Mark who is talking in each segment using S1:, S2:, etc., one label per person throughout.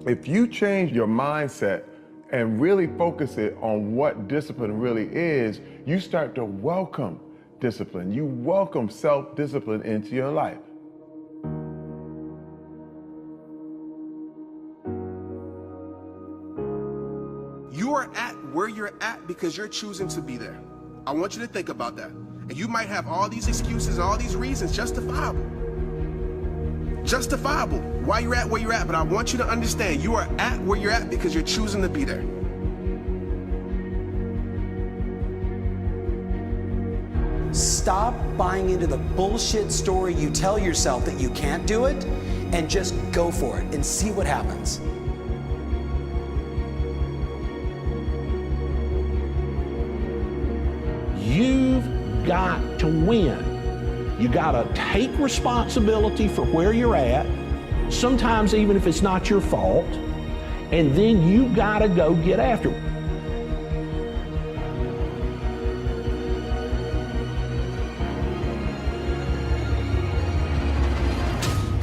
S1: If you change your mindset and really focus it on what discipline really is, you start to welcome discipline. You welcome self-discipline into your life.
S2: You are at where you're at because you're choosing to be there. I want you to think about that. And you might have all these excuses, all these reasons, justifiable. Justifiable, why you're at where you're at, but I want you to understand you are at where you're at because you're choosing to be there.
S3: Stop buying into the bullshit story you tell yourself that you can't do it, and just go for it and see what happens.
S4: You've got to win. You got to take responsibility for where you're at, sometimes even if it's not your fault, and then you got to go get after it.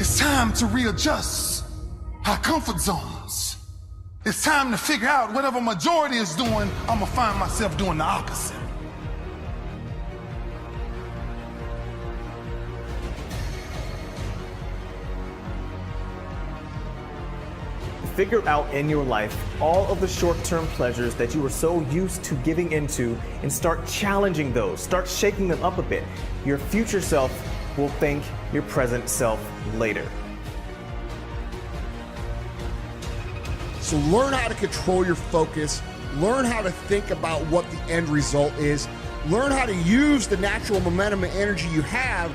S5: It's time to readjust our comfort zones. It's time to figure out whatever majority is doing, I'm gonna find myself doing the opposite.
S6: Figure out in your life all of the short-term pleasures that you were so used to giving into and start challenging those. Start shaking them up a bit. Your future self will thank your present self later.
S7: So learn how to control your focus. Learn how to think about what the end result is. Learn how to use the natural momentum and energy you have.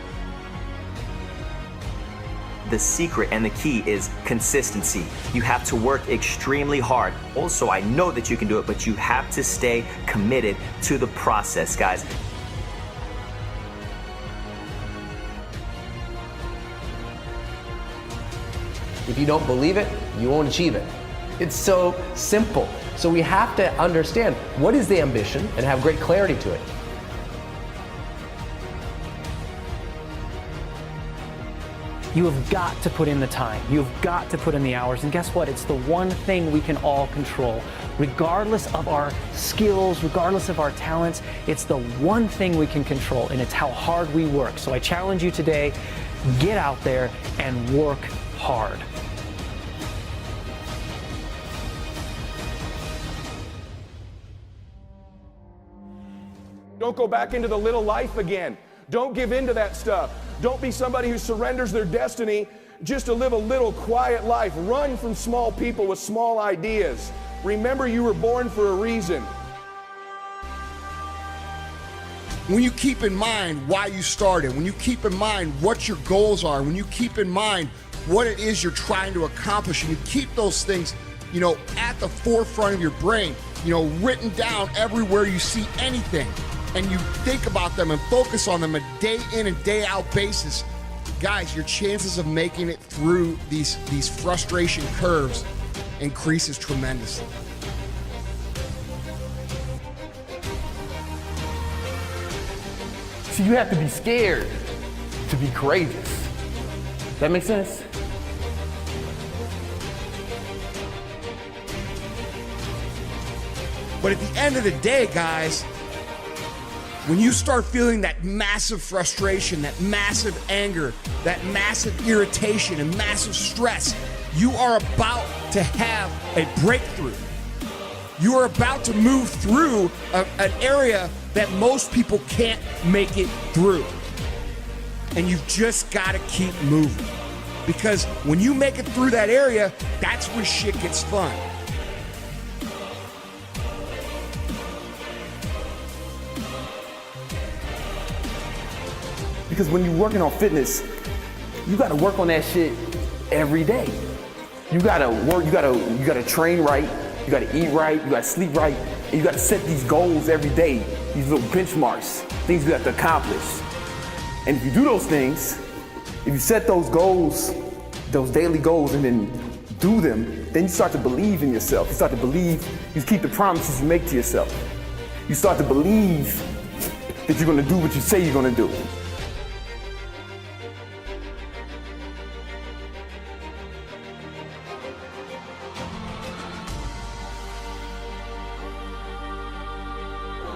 S8: The secret and the key is consistency. You have to work extremely hard. Also, I know that you can do it, but you have to stay committed to the process, guys.
S9: If you don't believe it, you won't achieve it. It's so simple. So we have to understand what is the ambition and have great clarity to it.
S10: You have got to put in the time. You've got to put in the hours. And guess what? It's the one thing we can all control. Regardless of our skills, regardless of our talents, it's the one thing we can control, and it's how hard we work. So I challenge you today, get out there and work hard.
S11: Don't go back into the little life again. Don't give in to that stuff. Don't be somebody who surrenders their destiny just to live a little quiet life. Run from small people with small ideas. Remember, you were born for a reason.
S7: When you keep in mind why you started, when you keep in mind what your goals are, when you keep in mind what it is you're trying to accomplish, and you keep those things, at the forefront of your brain, written down everywhere you see anything, and you think about them and focus on them a day in and day out basis, guys, your chances of making it through these frustration curves increases tremendously.
S9: So you have to be scared to be courageous. That makes sense?
S7: But at the end of the day, guys, when you start feeling that massive frustration, that massive anger, that massive irritation and massive stress, you are about to have a breakthrough. You are about to move through an area that most people can't make it through. And you've just got to keep moving. Because when you make it through that area, that's when shit gets fun.
S9: Because when you're working on fitness, you gotta work on that shit every day. You gotta work, you gotta train right, you gotta eat right, you gotta sleep right, and you gotta set these goals every day, these little benchmarks, things you have to accomplish. And if you do those things, if you set those goals, those daily goals, and then do them, then you start to believe in yourself. You start to believe, you keep the promises you make to yourself. You start to believe that you're gonna do what you say you're gonna do.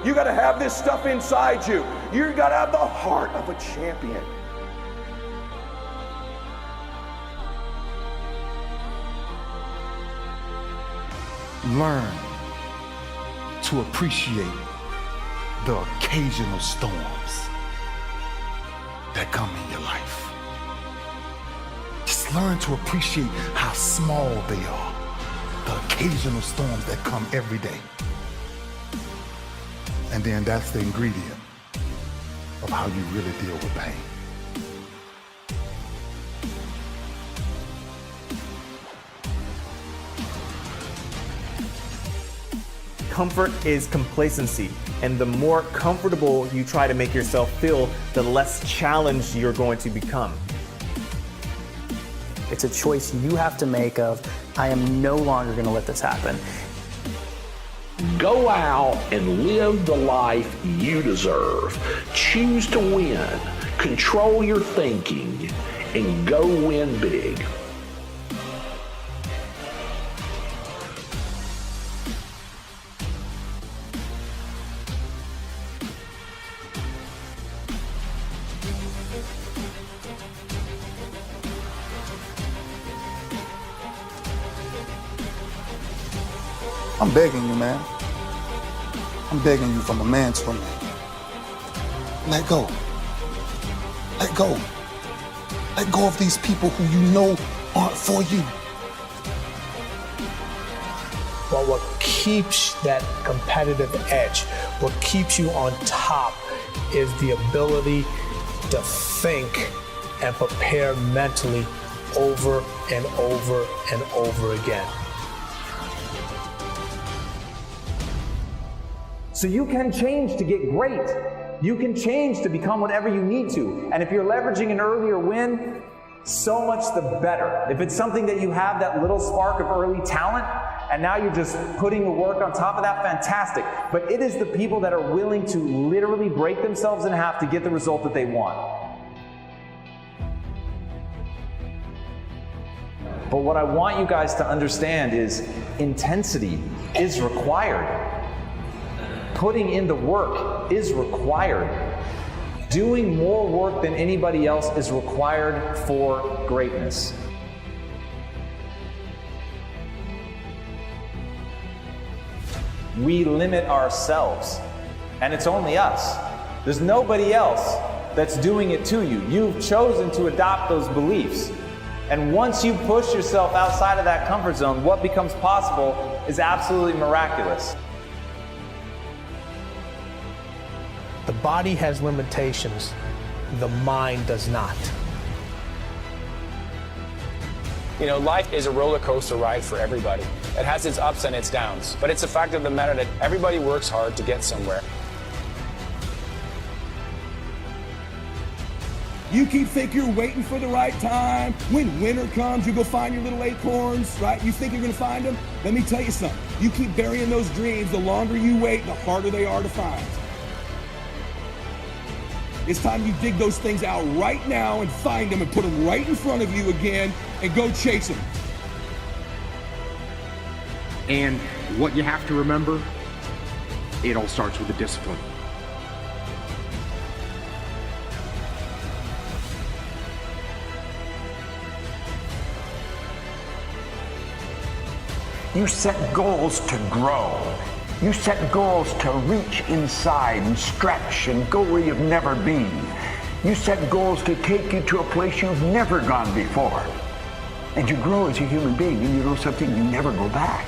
S11: You got to have this stuff inside you. You got to have the heart of a champion.
S5: Learn to appreciate the occasional storms that come in your life. Just learn to appreciate how small they are, the occasional storms that come every day. And then that's the ingredient of how you really deal with pain.
S6: Comfort is complacency, and the more comfortable you try to make yourself feel, the less challenged you're going to become.
S10: It's a choice you have to make of, I am no longer going to let this happen.
S4: Go out and live the life you deserve. Choose to win. Control your thinking and go win big.
S5: I'm begging you, man. I'm begging you from a man to a man. Let go. Let go. Let go of these people who you know aren't for you.
S12: But what keeps that competitive edge, what keeps you on top, is the ability to think and prepare mentally over and over and over again.
S6: So you can change to get great. You can change to become whatever you need to. And if you're leveraging an earlier win, so much the better. If it's something that you have that little spark of early talent, and now you're just putting the work on top of that, fantastic. But it is the people that are willing to literally break themselves in half to get the result that they want. But what I want you guys to understand is intensity is required. Putting in the work is required. Doing more work than anybody else is required for greatness. We limit ourselves, and it's only us. There's nobody else that's doing it to you. You've chosen to adopt those beliefs. And once you push yourself outside of that comfort zone, what becomes possible is absolutely miraculous.
S12: The body has limitations, the mind does not.
S13: You know, life is a roller coaster ride for everybody. It has its ups and its downs, but it's a fact of the matter that everybody works hard to get somewhere.
S11: You keep thinking you're waiting for the right time. When winter comes, you go find your little acorns, right? You think you're gonna find them? Let me tell you something. You keep burying those dreams, the longer you wait, the harder they are to find. It's time you dig those things out right now and find them and put them right in front of you again and go chase them.
S14: And what you have to remember, it all starts with the discipline.
S15: You set goals to grow. You set goals to reach inside and stretch and go where you've never been. You set goals to take you to a place you've never gone before. And you grow as a human being, and you know something, you never go back.